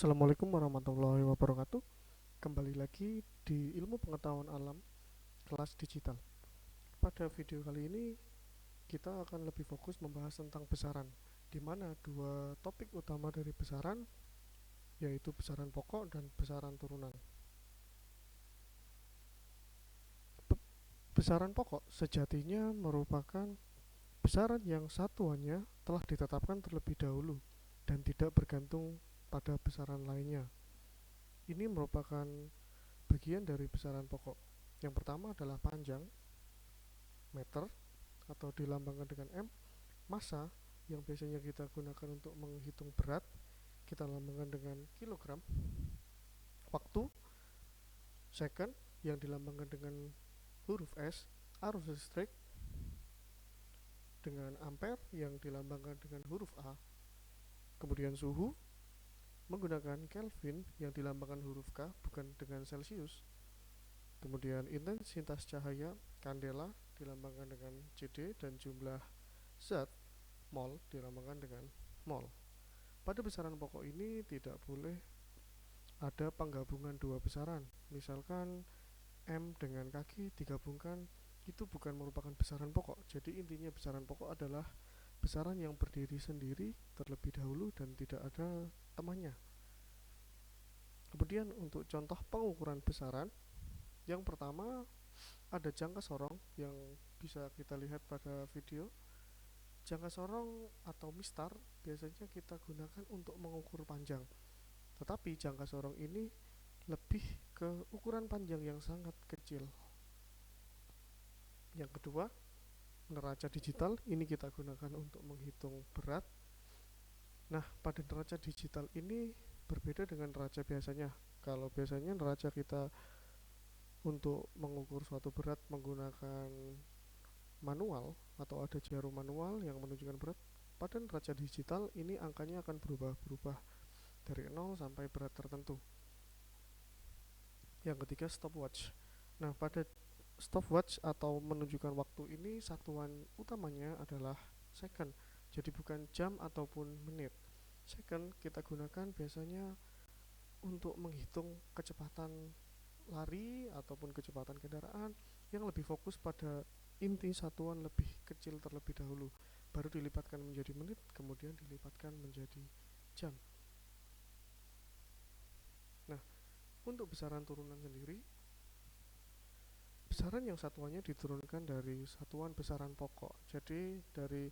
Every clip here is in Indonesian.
Assalamualaikum warahmatullahi wabarakatuh. Kembali lagi di Ilmu Pengetahuan Alam kelas digital. Pada video kali ini kita akan lebih fokus membahas tentang besaran, di mana dua topik utama dari besaran yaitu besaran pokok dan besaran turunan. Besaran pokok sejatinya merupakan besaran yang satuannya telah ditetapkan terlebih dahulu dan tidak bergantung pada besaran lainnya. Ini merupakan bagian dari besaran pokok. Yang pertama adalah panjang, meter, atau dilambangkan dengan M. Massa, yang biasanya kita gunakan untuk menghitung berat, kita lambangkan dengan kilogram. Waktu, second, yang dilambangkan dengan huruf S. Arus listrik dengan ampere yang dilambangkan dengan huruf A. Kemudian suhu menggunakan Kelvin yang dilambangkan huruf K, bukan dengan Celsius. Kemudian intensitas cahaya kandela dilambangkan dengan CD, dan jumlah zat mol dilambangkan dengan mol. Pada besaran pokok ini tidak boleh ada penggabungan dua besaran. Misalkan M dengan kaki digabungkan, itu bukan merupakan besaran pokok. Jadi intinya besaran pokok adalah besaran yang berdiri sendiri terlebih dahulu dan tidak ada temannya. Kemudian untuk contoh pengukuran besaran, yang pertama ada jangka sorong yang bisa kita lihat pada video. Jangka sorong atau mistar biasanya kita gunakan untuk mengukur panjang, tetapi jangka sorong ini lebih ke ukuran panjang yang sangat kecil. Yang kedua, neraca digital ini kita gunakan untuk menghitung berat. Nah, pada neraca digital ini berbeda dengan neraca biasanya. Kalau biasanya neraca kita untuk mengukur suatu berat menggunakan manual atau ada jarum manual yang menunjukkan berat, pada neraca digital ini angkanya akan berubah-berubah dari 0 sampai berat tertentu. Yang ketiga, stopwatch. Nah, pada stopwatch atau menunjukkan waktu ini satuan utamanya adalah second. Jadi bukan jam ataupun menit. Second kita gunakan biasanya untuk menghitung kecepatan lari ataupun kecepatan kendaraan yang lebih fokus pada inti satuan lebih kecil terlebih dahulu, baru dilipatkan menjadi menit, kemudian dilipatkan menjadi jam. Nah, untuk besaran turunan sendiri, besaran yang satuannya diturunkan dari satuan besaran pokok. Jadi dari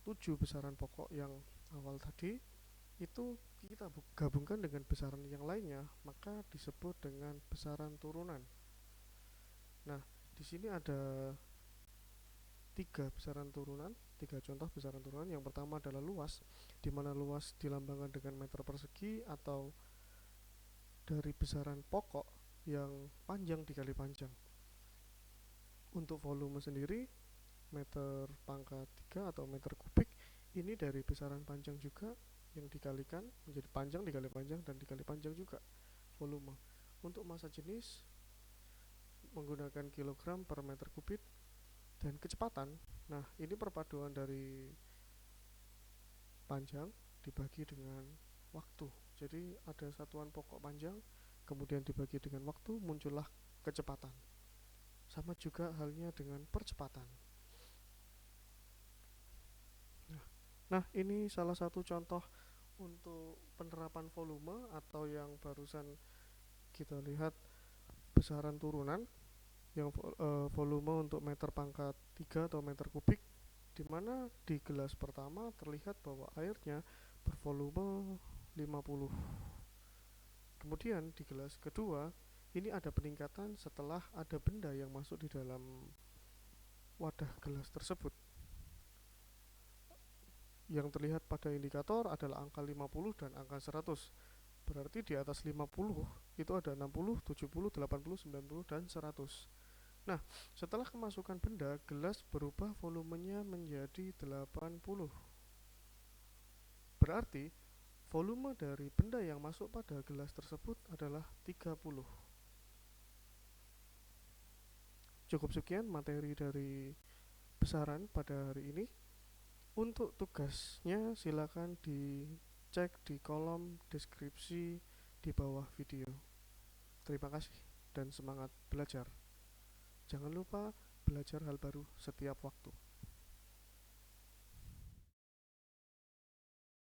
7 besaran pokok yang awal tadi itu kita gabungkan dengan besaran yang lainnya, maka disebut dengan besaran turunan. Nah, di sini ada 3 besaran turunan, 3 contoh besaran turunan. Yang pertama adalah luas, di mana luas dilambangkan dengan meter persegi atau dari besaran pokok yang panjang dikali panjang. Untuk volume sendiri, meter pangkat 3 atau meter kubik ini dari besaran panjang juga yang dikalikan menjadi panjang dikali panjang dan dikali panjang juga volume. Untuk massa jenis menggunakan kilogram per meter kubik. Dan kecepatan, nah ini perpaduan dari panjang dibagi dengan waktu. Jadi ada satuan pokok panjang, kemudian dibagi dengan waktu, muncullah kecepatan. Sama juga halnya dengan percepatan. Nah, ini salah satu contoh untuk penerapan volume atau yang barusan kita lihat besaran turunan yang volume untuk meter pangkat 3 atau meter kubik, di mana di gelas pertama terlihat bahwa airnya bervolume 50. Kemudian di gelas kedua ini ada peningkatan setelah ada benda yang masuk di dalam wadah gelas tersebut. Yang terlihat pada indikator adalah angka 50 dan angka 100. Berarti di atas 50 itu ada 60, 70, 80, 90 dan 100. Nah, setelah kemasukan benda, gelas berubah volumenya menjadi 80. Berarti volume dari benda yang masuk pada gelas tersebut adalah 30. Cukup sekian materi dari besaran pada hari ini. Untuk tugasnya silakan dicek cek di kolom deskripsi di bawah video. Terima kasih dan semangat belajar. Jangan lupa belajar hal baru setiap waktu.